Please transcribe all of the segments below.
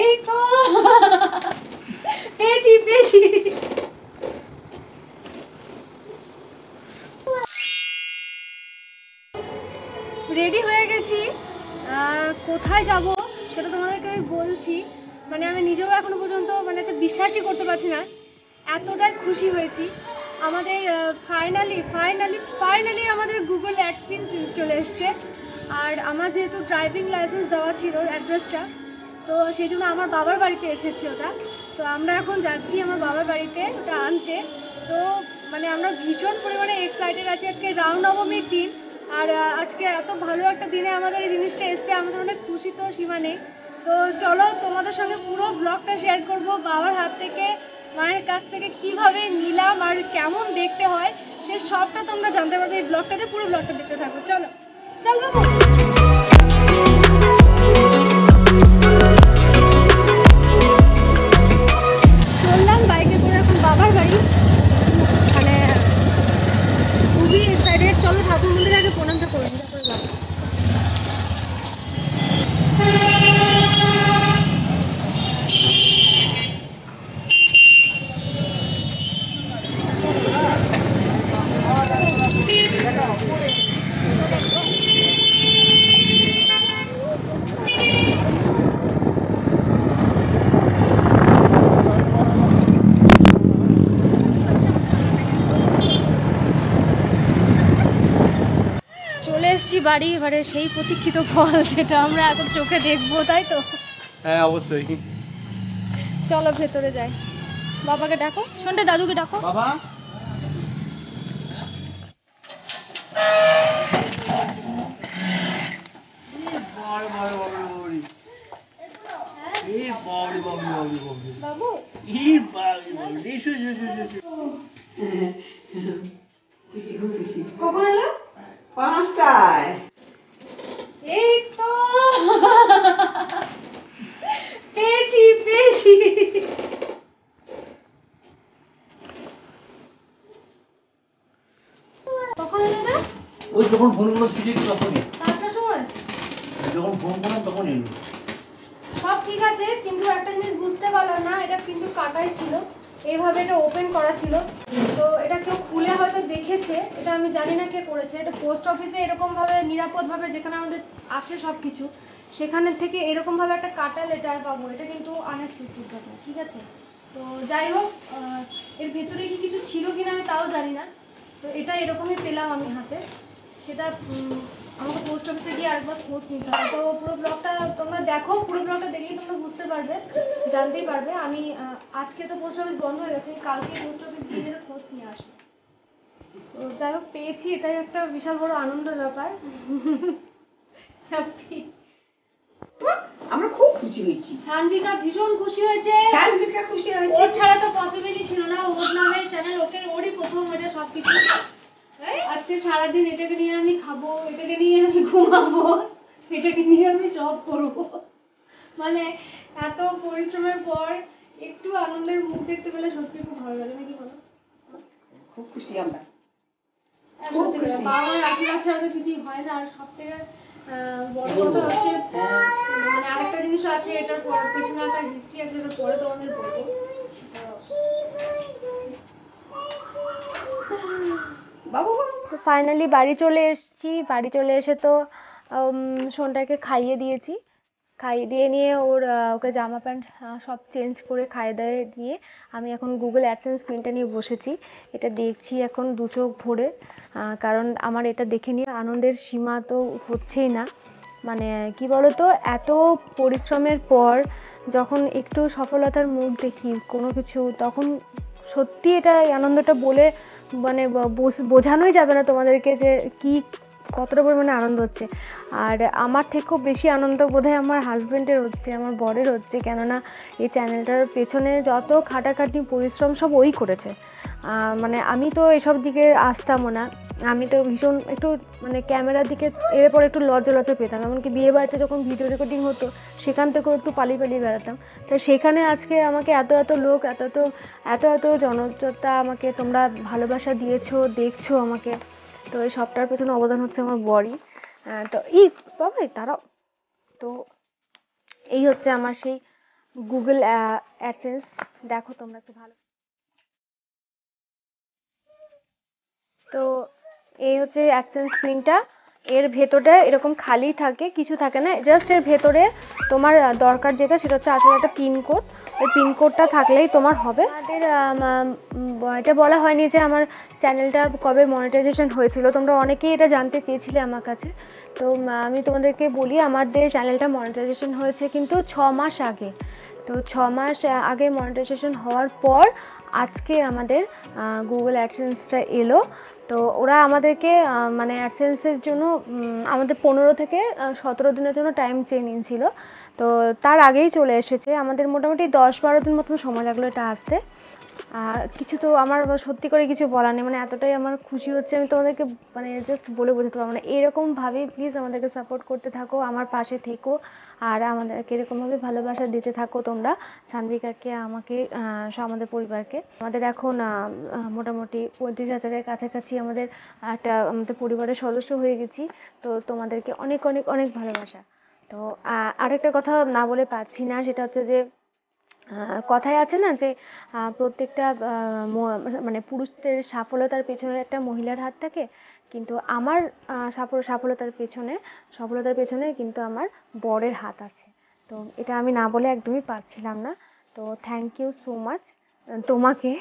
এই তো পেয়েছি পেয়েছি। রেডি হয়ে গেছি, কোথায় যাব সেটা তোমাদেরকে আমি বলছি। মানে আমি নিজেও এখনো পর্যন্ত মানে এটা বিশ্বাসই করতে পারছি না, এতটাই খুশি হয়েছি। আমাদের ফাইনালি আমাদের গুগল অ্যাডসেন্স চলে এসছে। আর আমার যেহেতু ড্রাইভিং লাইসেন্স দেওয়া ছিল অ্যাড্রেসটা, তো সেই জন্য আমার বাবার বাড়িতে এসেছে ওটা। তো আমরা এখন যাচ্ছি আমার বাবার বাড়িতে ওটা আনতে। তো মানে আমরা ভীষণ পরিমাণে এক্সাইটেড আছি। আজকে রামনবমীর দিন, আর আজকে এত ভালো একটা দিনে আমাদের এই জিনিসটা এসছে, আমাদের অনেক খুশি তো সীমা নেই। তো চলো তোমাদের সঙ্গে পুরো ব্লগটা শেয়ার করব, বাবার হাত থেকে মায়ের কাছ থেকে কিভাবে নিলাম আর কেমন দেখতে হয় সে সবটা তোমরা জানতে পারবে এই ব্লগটাতে। পুরো ব্লগটা দেখতে থাকো, চলো চল বাবু। চললাম বাইকে করে এখন বাবার বাড়ি, মানে খুবই এক্সাইটেড। চলো ঠাকুর মন্দিরে আগে প্রণামটা করে নিই, তারপরে যাবো। চলে এসেছি বাড়ি, এবারে সেই প্রতীক্ষিত ফল যেটা আমরা এখন চোখে দেখবো, তাই তো? হ্যাঁ অবশ্যই। চলো ভেতরে যাই, বাবাকে ডাকো, শোনটা দাদুকে ডাকো। বাবা বাবু কখন এলো? 5টায়। এই তো পেয়েছি পেয়েছি। কখন এলো না? ওই যখন ফোন করলাম ঠিক তখনই, 5টার সময়। যখন ফোন করলাম তখন এলো। সব ঠিক আছে, কিন্তু একটা জিনিস বুঝতে পারলাম না, এটা কিন্তু কাটাই ছিল, এইভাবে এটা ওপেন করা ছিল। তো এটা কেউ খুলে হয়তো দেখেছে, এটা আমি জানি না কে করেছে। এটা পোস্ট অফিসে এরকমভাবে নিরাপদভাবে যেখানে আমাদের আসে সব কিছু, সেখানে থেকে এরকমভাবে একটা কাটা লেটার পাবো, এটা কিন্তু আনএক্সপেক্টেড কথা, ঠিক আছে? তো যাই হোক, এর ভেতরে কি কিছু ছিল কিনা আমি তাও জানি না। তো এটা এরকমই পেলাম আমি হাতে, সেটা আমাকে পোস্ট অফিসে গিয়ে আরেকবার খোঁজ নিতে হবে। তো পুরো ব্লগটা তোমরা দেখো, পুরো ব্লগটা দেখলেই তোমরা বুঝতে পারবে, জানতেই পারবে। আমি আজকে তো পোস্ট অফিস বন্ধ হয়ে গেছে, কালকে পোস্ট অফিস গিয়ে যেন খোঁজ নিয়ে আসবো। তো যাই হোক পেয়েছি, এটাই একটা বিশাল বড় আনন্দের ব্যাপার। আমরা খুব খুশি হয়েছি। সানভিকা ভীষণ খুশি হয়েছে। সানভিকা খুশি হয়েছে। ওর ছাড়া তো পসিবলই ছিল না, ওর নামের চ্যানেল, ওরই প্রথম এটা সবকিছু। আজকে সারাদিন এটাকে নিয়ে আমি খাবো, এটাকে নিয়ে আমি ঘুমাবো, এটাকে নিয়ে আমি সব করবো। মানে এত পরিশ্রমের পর একটু আনন্দের মুখ দেখতে পেলে সত্যি খুব ভালো লাগে, নাকি বলো? খুব খুশি আমরা। সত্যি কথা, বাবা মার আশীর্বাদ ছাড়া তো কিছুই হয় না। আর সব থেকে বড় কথা হচ্ছে, মানে আরেকটা জিনিস আছে, এটার পিছনে একটা হিস্ট্রি আছে, এটা পরে তোমাদের বলবো। তো ফাইনালি বাড়ি চলে এসেছি। বাড়ি চলে এসে তো সোনটাকে খাইয়ে দিয়েছি, খাইয়ে দিয়ে নিয়ে ওকে জামা প্যান্ট সব চেঞ্জ করে খাইয়ে দাইয়ে দিয়ে আমি এখন গুগল অ্যাডসেন্স স্ক্রিনটা নিয়ে বসেছি। এটা দেখছি এখন দু চোখ ভরে, কারণ আমার এটা দেখে নিয়ে আনন্দের সীমা তো হচ্ছেই না। মানে কি বলতো, এত পরিশ্রমের পর যখন একটু সফলতার মুখ দেখি কোনো কিছু, তখন সত্যি এটা এই আনন্দটা বলে মানে বোঝানোই যাবে না তোমাদেরকে যে কি কতটা পরিমাণে আনন্দ হচ্ছে। আর আমার থেকেও বেশি আনন্দ বোধহয় আমার হাজবেন্ডের হচ্ছে, আমার বরের হচ্ছে, কেননা এই চ্যানেলটার পেছনে যত খাটাখাটি পরিশ্রম সব ওই করেছে। মানে আমি তো এসব দিকে আসতামও না, আমি তো ভীষণ একটু মানে ক্যামেরার দিকে এরপর একটু লজ্জা লজ্জা পেতাম। এমনকি বিয়ে বাড়িতে যখন ভিডিও রেকর্ডিং হতো সেখান থেকেও একটু পালিয়ে পালিয়ে বেড়াতাম। তো সেখানে আজকে আমাকে এত এত লোক, এত এত জনতা, আমাকে তোমরা ভালোবাসা দিয়েছো, দেখছো আমাকে। তো এই সবটার পেছনে অবদান হচ্ছে আমার বরই। তো বাবাই তারাও, তো এই হচ্ছে আমার সেই গুগল অ্যাডসেন্স। দেখো তোমরা একটু ভালো। তো এই হচ্ছে অ্যাডসেন্স লিঙ্কটা। এর ভেতরটা এরকম খালি থাকে, কিছু থাকে না, জাস্ট এর ভেতরে তোমার দরকার যেটা সেটা হচ্ছে আসলে একটা পিনকোড। ওই পিনকোডটা থাকলেই তোমার হবে। আমাদের এটা বলা হয়নি যে আমার চ্যানেলটা কবে মনিটাইজেশন হয়েছিল, তোমরা অনেকেই এটা জানতে চেয়েছিলে আমার কাছে। তো আমি তোমাদেরকে বলি, আমাদের চ্যানেলটা মনিটাইজেশন হয়েছে কিন্তু 6 মাস আগে। তো 6 মাস আগে মনিটাইজেশন হওয়ার পর আজকে আমাদের গুগল অ্যাডসেন্সটা এলো। তো ওরা আমাদেরকে মানে অ্যাডসেন্সের জন্য আমাদের 15 থেকে 17 দিনের জন্য টাইম চেয়ে নিয়েছিল। তো তার আগেই চলে এসেছে। আমাদের মোটামুটি 10-12 দিন মতন সময় লাগলো এটা আসতে। কিছু তো আমার সত্যি করে কিছু বলার নেই, মানে এতটাই আমার খুশি হচ্ছে, আমি তোমাদেরকে মানে জাস্ট বলে বোঝাতে পারবো না। এরকমভাবে প্লিজ আমাদেরকে সাপোর্ট করতে থাকো, আমার পাশে থেকো, আর আমাদেরকে এরকমভাবে ভালোবাসা দিতে থাকো তোমরা, সানভিকাকে, আমাকে, আমাদের পরিবারকে। আমাদের এখন মোটামুটি 35,000-এর কাছাকাছি আমাদের আমাদের পরিবারের সদস্য হয়ে গেছি। তো তোমাদেরকে অনেক অনেক অনেক ভালোবাসা। তো আরেকটা কথা না বলে পারছি না, সেটা হচ্ছে যে কথায় আছে না যে প্রত্যেকটা মানে পুরুষদের সফলতার পেছনে একটা মহিলার হাত থাকে, কিন্তু আমার সফলতার পেছনে কিন্তু আমার বরের হাত আছে। তো এটা আমি না বলে একদমই পারছিলাম না। তো থ্যাংক ইউ সো মাচ তোমাকে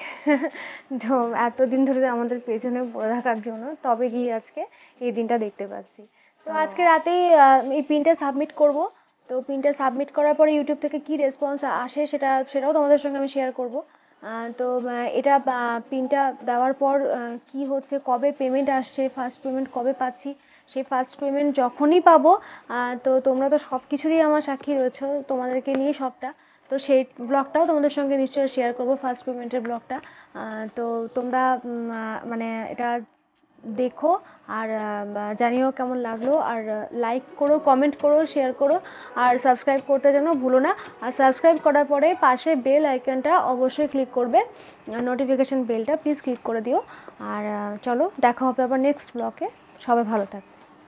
তো এতদিন ধরে আমাদের পেছনে পড়ে থাকার জন্য, তবে গিয়ে আজকে এই দিনটা দেখতে পাচ্ছি। তো আজকে রাতেই এই পিনটা সাবমিট করব। তো পিনটা সাবমিট করার পরে ইউটিউব থেকে কি রেসপন্স আসে সেটাও তোমাদের সঙ্গে আমি শেয়ার করব। তো এটা পিনটা দেওয়ার পর কি হচ্ছে, কবে পেমেন্ট আসছে, ফার্স্ট পেমেন্ট কবে পাচ্ছি, সেই ফার্স্ট পেমেন্ট যখনই পাবো, তো তোমরা তো সব কিছুরই আমার সাক্ষী রয়েছো, তোমাদেরকে নিয়ে সবটা। তো সেই ব্লগটাও তোমাদের সঙ্গে নিশ্চয়ই শেয়ার করবো, ফার্স্ট পেমেন্টের ব্লগটা। তো তোমরা মানে এটা দেখো, আর জানিও কেমন লাগলো, আর লাইক করো, কমেন্ট করো, শেয়ার করো, আর সাবস্ক্রাইব করতে যেন ভুলো না। আর সাবস্ক্রাইব করার পরে পাশে বেল আইকনটা অবশ্যই ক্লিক করবে, নোটিফিকেশন বেলটা প্লিজ ক্লিক করে দিও। আর চলো দেখা হবে আবার নেক্সট ব্লগে। সবাই ভালো থাকো।